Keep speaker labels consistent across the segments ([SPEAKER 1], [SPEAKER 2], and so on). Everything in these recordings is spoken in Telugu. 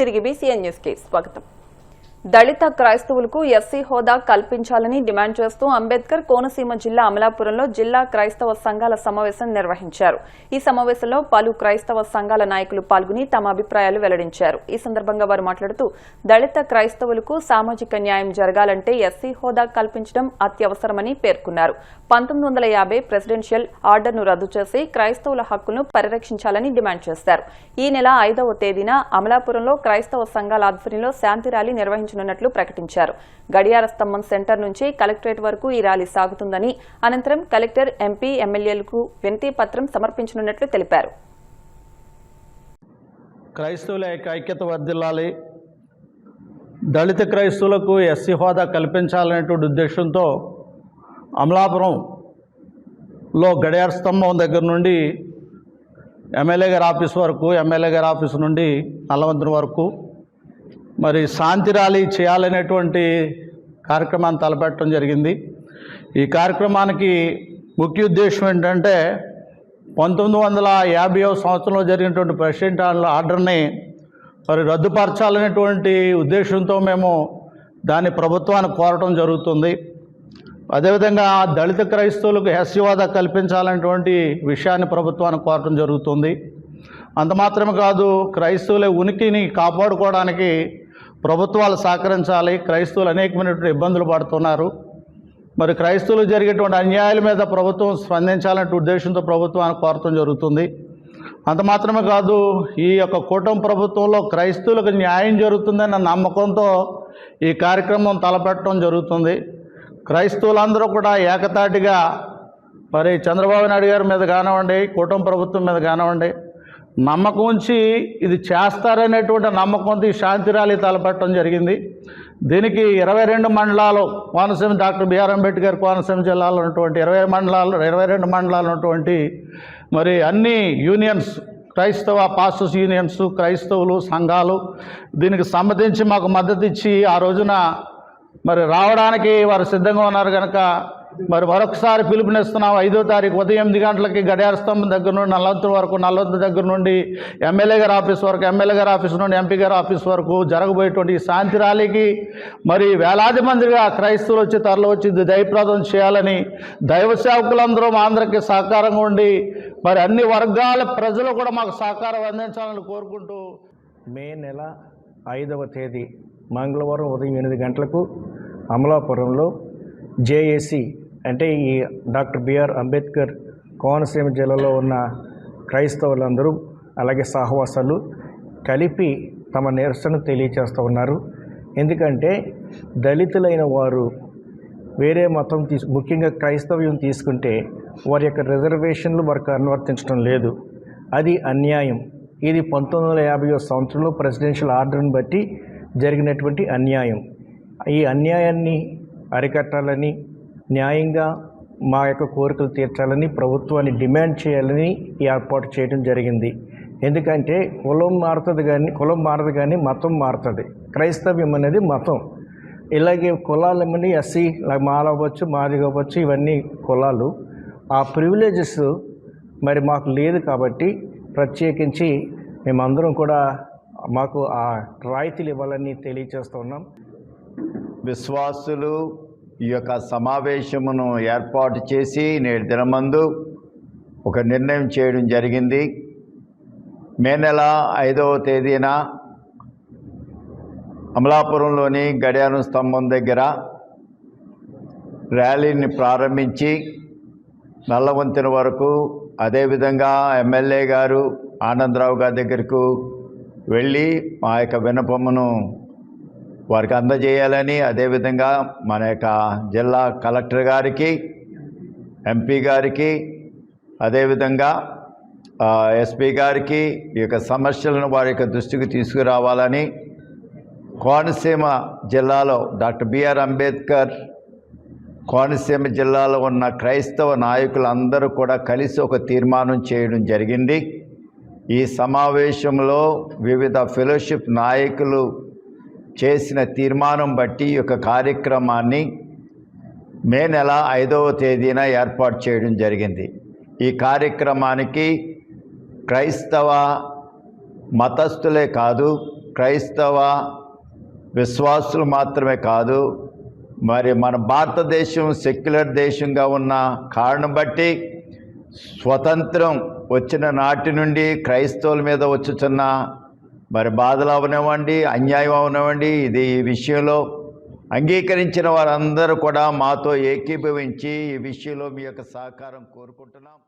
[SPEAKER 1] తిరిగి బీసీఎన్ న్యూస్ కి స్వాగతం. దళిత క్రైస్తవులకు ఎస్సీ హోదా కల్పించాలని డిమాండ్ చేస్తూ అంబేద్కర్ కోనసీమ జిల్లా అమలాపురంలో జిల్లా క్రైస్తవ సంఘాల సమావేశం నిర్వహించారు. ఈ సమావేశంలో పలు క్రైస్తవ సంఘాల నాయకులు పాల్గొని తమ అభిప్రాయాలు వెల్లడించారు. ఈ సందర్భంగా వారు మాట్లాడుతూ దళిత క్రైస్తవులకు సామాజిక న్యాయం జరగాలంటే ఎస్సీ హోదా కల్పించడం అత్యవసరమని పేర్కొన్నారు. 1950 ప్రెసిడెన్షియల్ ఆర్డర్ను రద్దు చేసి క్రైస్తవుల హక్కులను పరిరక్షించాలని డిమాండ్ చేశారు. ఈ నెల 5వ తేదీన అమలాపురంలో క్రైస్తవ సంఘాల ఆధ్వర్యంలో శాంతి ర్యాలీ నిర్వహించనున్నట్లు ప్రకటించారు. గడియార స్తంభం సెంటర్ నుంచి కలెక్టరేట్ వరకు ఈ ర్యాలీ సాగుతుందని, అనంతరం కలెక్టర్, ఎంపీ, ఎమ్మెల్యేలకు వినతి పత్రం సమర్పించనున్నట్లు తెలిపారు.
[SPEAKER 2] క్రైస్తవుల ఐక్యత వర్ధిల్లాలి, దళిత క్రైస్తవులకు ఎస్సీ హోదా కల్పించాలనేటువంటి ఉద్దేశంతో అమలాపురంలో గడియార స్తంభం దగ్గర నుండి ఎమ్మెల్యే గారి ఆఫీస్ వరకు, ఎమ్మెల్యే గారి ఆఫీస్ నుండి నల్లవంతుని వరకు మరి శాంతి ర్యాలీ చేయాలనేటువంటి కార్యక్రమాన్ని తలపెట్టడం జరిగింది. ఈ కార్యక్రమానికి ముఖ్య ఉద్దేశం ఏంటంటే 1950వ సంవత్సరంలో జరిగినటువంటి ప్రెసిడెంట్ ఆర్డర్ని మరి రద్దుపరచాలనేటువంటి ఉద్దేశంతో మేము దాన్ని ప్రభుత్వాన్ని కోరటం జరుగుతుంది. అదేవిధంగా దళిత క్రైస్తవులకు ఎస్సీ హోదా కల్పించాలనేటువంటి విషయాన్ని ప్రభుత్వాన్ని కోరటం జరుగుతుంది. అంత మాత్రమే కాదు, క్రైస్తవుల ఉనికిని కాపాడుకోవడానికి ప్రభుత్వాలు సహకరించాలి. క్రైస్తవులు అనేకమైనటువంటి ఇబ్బందులు పడుతున్నారు. మరి క్రైస్తవులు జరిగేటువంటి అన్యాయాల మీద ప్రభుత్వం స్పందించాలనే ఉద్దేశంతో ప్రభుత్వాన్ని కోరటం జరుగుతుంది. అంత మాత్రమే కాదు, ఈ యొక్క కూటమి ప్రభుత్వంలో క్రైస్తవులకు న్యాయం జరుగుతుందన్న నమ్మకంతో ఈ కార్యక్రమం తలపెట్టడం జరుగుతుంది. క్రైస్తవులందరూ కూడా ఏకతాటిగా మరి చంద్రబాబు నాయుడు గారి మీద కానివ్వండి, కూటమి ప్రభుత్వం మీద కానివ్వండి నమ్మకం ఉంచి ఇది చేస్తారనేటువంటి నమ్మకంతో ఈ శాంతి ర్యాలీ తలపెట్టడం జరిగింది. దీనికి 22 మండలాలు, కోనసీమ డాక్టర్ బిఆర్ అంబేద్కర్ కోనసీమ జిల్లాలో ఉన్నటువంటి 22 మండలాలు ఉన్నటువంటి మరి అన్ని యూనియన్స్, క్రైస్తవ పాస్టర్స్ యూనియన్స్, క్రైస్తవులు సంఘాలు దీనికి సంబంధించి మాకు మద్దతు ఇచ్చి ఆ రోజున మరి రావడానికి వారు సిద్ధంగా ఉన్నారు. కనుక మరి మరొకసారి పిలుపునిస్తున్నాం. 5వ తారీఖు ఉదయం 8 గంటలకి గడియార స్తంభం దగ్గర నుండి నల్లవంతుల వరకు, నల్లవంతుల దగ్గర నుండి ఎమ్మెల్యే గారి ఆఫీస్ వరకు, ఎమ్మెల్యే గారి ఆఫీస్ నుండి ఎంపీ గారి ఆఫీస్ వరకు జరగబోయేటువంటి ఈ శాంతి ర్యాలీకి మరి వేలాది మందిగా క్రైస్తవులు వచ్చి తరలి వచ్చి దయప్రదం చేయాలని, దైవ సేవకులందరూ మా అందరికీ సహకారంగా ఉండి మరి అన్ని వర్గాల ప్రజలు కూడా మాకు సహకారం అందించాలని కోరుకుంటూ
[SPEAKER 3] మే నెల 5వ తేదీ మంగళవారం ఉదయం 8 గంటలకు అమలాపురంలో జేఏసీ అంటే ఈ డాక్టర్ బిఆర్ అంబేద్కర్ కోనసీమ జిల్లాలో ఉన్న క్రైస్తవులందరూ అలాగే సహవాసాలు కలిపి తమ నిరసన తెలియచేస్తూ ఉన్నారు. ఎందుకంటే దళితులైన వారు వేరే మతం ముఖ్యంగా క్రైస్తవ్యం తీసుకుంటే వారి యొక్క రిజర్వేషన్లు వారికి అనువర్తించడం లేదు. అది అన్యాయం. ఇది 1950వ సంవత్సరంలో ప్రెసిడెన్షియల్ ఆర్డర్ని బట్టి జరిగినటువంటి అన్యాయం. ఈ అన్యాయాన్ని అరికట్టాలని, న్యాయంగా మా యొక్క కోరికలు తీర్చాలని ప్రభుత్వాన్ని డిమాండ్ చేయాలని ఈ ఏర్పాటు చేయడం జరిగింది. ఎందుకంటే కులం మారదు కానీ మతం మారుతుంది. క్రైస్తవ్యం అనేది మతం. ఇలాగే కులాలు ఏమని ఎస్సీ మాల అవ్వచ్చు, మాది అవ్వచ్చు, ఇవన్నీ కులాలు. ఆ ప్రివిలేజెస్ మరి మాకు లేదు కాబట్టి ప్రత్యేకించి మేమందరం కూడా మాకు ఆ రాయితీలు ఇవ్వాలని తెలియజేస్తూ ఉన్నాం.
[SPEAKER 4] విశ్వాసులు ఈ యొక్క సమావేశమును ఏర్పాటు చేసి నేటి దినమందు ఒక నిర్ణయం చేయడం జరిగింది. మే నెల 5వ తేదీన అమలాపురంలోని గడియారం స్తంభం దగ్గర ర్యాలీని ప్రారంభించి నల్లవంతెన వరకు, అదేవిధంగా ఎమ్మెల్యే గారు ఆనందరావు గారి దగ్గరకు వెళ్ళి మా యొక్క విన్నపమును వారికి అందజేయాలని, అదేవిధంగా మన యొక్క జిల్లా కలెక్టర్ గారికి, ఎంపీ గారికి, అదేవిధంగా ఎస్పీ గారికి ఈ యొక్క సమస్యలను వారి యొక్క దృష్టికి తీసుకురావాలని కోనసీమ జిల్లాలో డాక్టర్ బిఆర్ అంబేద్కర్ కోనసీమ జిల్లాలో ఉన్న క్రైస్తవ నాయకులందరూ కూడా కలిసి ఒక తీర్మానం చేయడం జరిగింది. ఈ సమావేశంలో వివిధ ఫెలోషిప్ నాయకులు చేసిన తీర్మానం బట్టి ఈ యొక్క కార్యక్రమాన్ని మే నెల 5వ తేదీన ఏర్పాటు చేయడం జరిగింది. ఈ కార్యక్రమానికి క్రైస్తవ మతస్థులే కాదు, క్రైస్తవ విశ్వాసులు మాత్రమే కాదు, మరి మన భారతదేశం సెక్యులర్ దేశంగా ఉన్న కారణం బట్టి స్వతంత్రం వచ్చిన నాటి నుండి క్రైస్తవుల మీద వచ్చుచున్న మరి బాధలు అవనివ్వండి, అన్యాయం అవనివ్వండి, ఇది ఈ విషయంలో అంగీకరించిన వారందరూ కూడా మాతో ఏకీభవించి ఈ విషయంలో మీ యొక్క సహకారం కోరుకుంటున్నాం.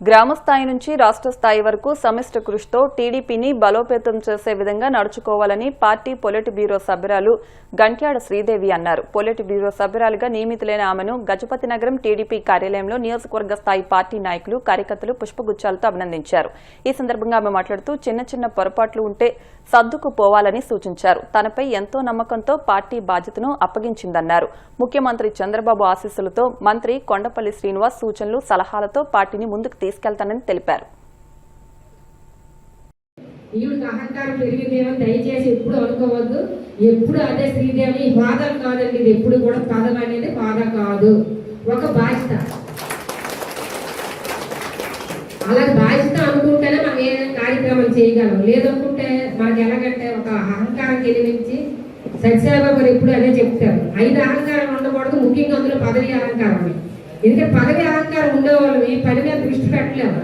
[SPEAKER 1] గ్రామ స్థాయి నుంచి రాష్ట్ర స్థాయి వరకు సమిష్టి కృషితో టీడీపీని బలోపేతం చేసే విధంగా నడుచుకోవాలని పార్టీ పొలిట్ బ్యూరో సభ్యురాలు గంట్యాడ శ్రీదేవి అన్నారు. పొలిట్ బ్యూరో సభ్యురాలుగా నియమితులైన ఆమెను గజపతి నగరం టీడీపీ కార్యాలయంలో నియోజకవర్గ స్థాయి పార్టీ నాయకులు, కార్యకర్తలు పుష్పగుచ్చాలతో అభినందించారు. ఈ సందర్భంగా ఆమె మాట్లాడుతూ చిన్న చిన్న పొరపాట్లు ఉంటే సర్దుకుపోవాలని సూచించారు. తనపై ఎంతో నమ్మకంతో పార్టీ బాధ్యతను అప్పగించిందన్నారు. ముఖ్యమంత్రి చంద్రబాబు ఆశీస్సులతో మంత్రి కొండపల్లి శ్రీనివాస్ సూచనలు, సలహాలతో పార్టీని ముందుకు తీసుకెళ్తానని తెలిపారు.
[SPEAKER 5] ఈవిడికి అహంకారం పెరిగిందేమో దయచేసి ఎప్పుడు అనుకోవద్దు. ఎప్పుడు అదే శ్రీదేవి హోదా కాదండి, ఇది ఎప్పుడు కూడా పదం అనేది హోదా కాదు, ఒక బాధ్యత. అలా బాధ్యత అనుకుంటేనే మనం ఏదైనా కార్యక్రమం చేయగలం. లేదనుకుంటే మనకి ఎలాగంటే ఒక అహంకారం తెలివించి సత్యసాయిబాబు గారు ఎప్పుడు అదే చెప్తారు, 5 అహంకారం ఉండకూడదు, ముఖ్యంగా అందులో పదవి అహంకారం. ఎందుకంటే పదవి అహంకారం ఉండేవాళ్ళు ఈ పని మీద దృష్టి పెట్టలేము.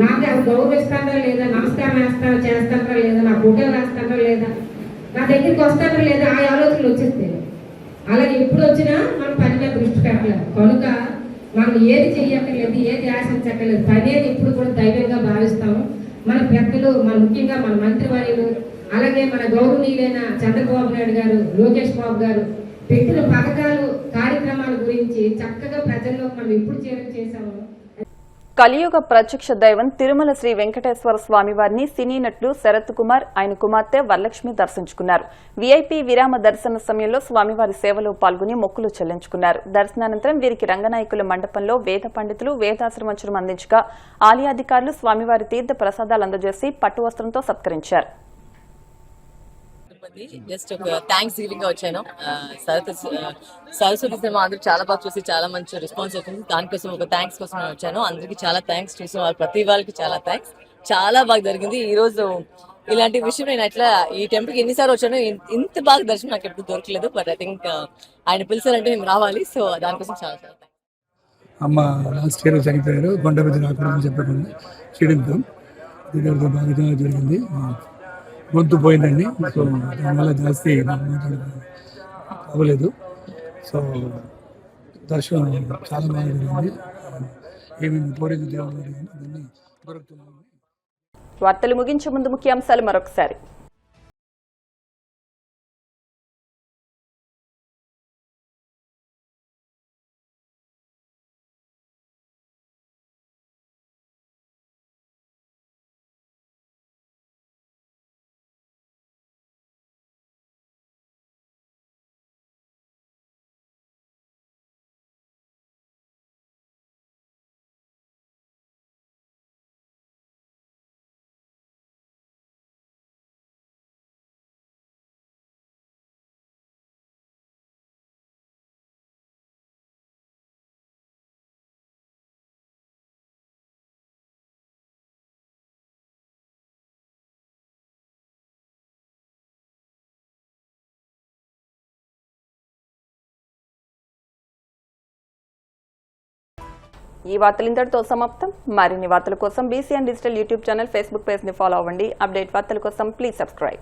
[SPEAKER 5] నాకు అది గౌరవిస్తారా లేదా, నమస్కారం చేస్తారా లేదా, నా ఫోటో వేస్తారా లేదా, నా దగ్గరికి వస్తారా లేదా, ఆ ఆలోచనలు వచ్చేస్తాయి. అలాగే ఎప్పుడు వచ్చినా మనం పని మీద దృష్టి పెట్టలేము. కనుక మనం ఏది చెయ్యక్కర్లేదు, ఏది ఆశించక్కర్లేదు, పని ఏది ఎప్పుడు కూడా దైవంగా భావిస్తాము. మన పెద్దలు, మన ముఖ్యంగా మన మంత్రివర్యులు, అలాగే మన గౌరవనీయులైన చంద్రబాబు నాయుడు గారు, లోకేష్ బాబు గారు పెట్టిన పథకాలు, కార్యక్రమాల గురించి చక్కగా ప్రజల్లో మనం ఎప్పుడు చేసాము.
[SPEAKER 1] కలియుగ ప్రత్యక్ష దైవం తిరుమల శ్రీ వెంకటేశ్వర స్వామి వారిని సినీ నటుడు శరత్ కుమార్, ఆయన కుమార్తె వరలక్ష్మి దర్శించుకున్నారు. వీఐపీ విరామ దర్శన సమయంలో స్వామివారి సేవలో పాల్గొని మొక్కులు చెల్లించుకున్నారు. దర్శనానంతరం వీరికి రంగనాయకుల మండపంలో వేద పండితులు వేదాశ్రమంచనం అందించగా ఆలయాధికారులు స్వామివారి తీర్థ ప్రసాదాలు అందజేసి పట్టు వస్త్రంతో సత్కరించారు.
[SPEAKER 6] జస్ట్ ఒక థ్యాంక్స్ గివింగ్ గా వచ్చాను. సరస్వతి సినిమా అందరూ చాలా బాగా చూసి చాలా మంచి రెస్పాన్స్ వచ్చింది. దానికోసం ఒక థ్యాంక్స్ కోసం వచ్చాను. అందరికి చాలా థ్యాంక్స్, చూసిన వాళ్ళు ప్రతి వాళ్ళకి చాలా థ్యాంక్స్. చాలా బాగా జరిగింది. ఈ రోజు ఇలాంటి విషయం నేను అట్లా ఈ టెంపుల్ కి ఎన్నిసార్లు వచ్చాను, ఇంత బాగా దర్శనం నాకు ఎప్పుడు దొరకలేదు. బట్ ఐ థింక్ ఆయన పిలిచారంటే మేము రావాలి. సో దానికోసం చాలా చాలా థ్యాంక్స్.
[SPEAKER 7] అమ్మ లాస్ట్ ఇయర్ చనిపోయారు, కొండపతి రాకూడదని చెప్పకుండా చేయడంతో ఇది బాగా జరిగింది. గొంతు పోయిందండి, సో దానివల్ల జాస్తి అవ్వలేదు. సో దర్శనం చాలా బాగా జరిగింది. ఏమేమి కోరిక దేవుడు జరిగింది అన్నీ దొరుకుతున్నాయి.
[SPEAKER 1] వార్తలు ముగించే ముందు ముఖ్యాంశాలు మరొకసారి. ఈ వార్తలు ఇంతటితో సమాప్తం. మరిన్ని వార్తల కోసం BCN digital YouTube channel, Facebook page ని ఫాలో అవ్వండి. అప్డేట్ వార్తల కోసం ప్లీజ్ సబ్స్క్రైబ్.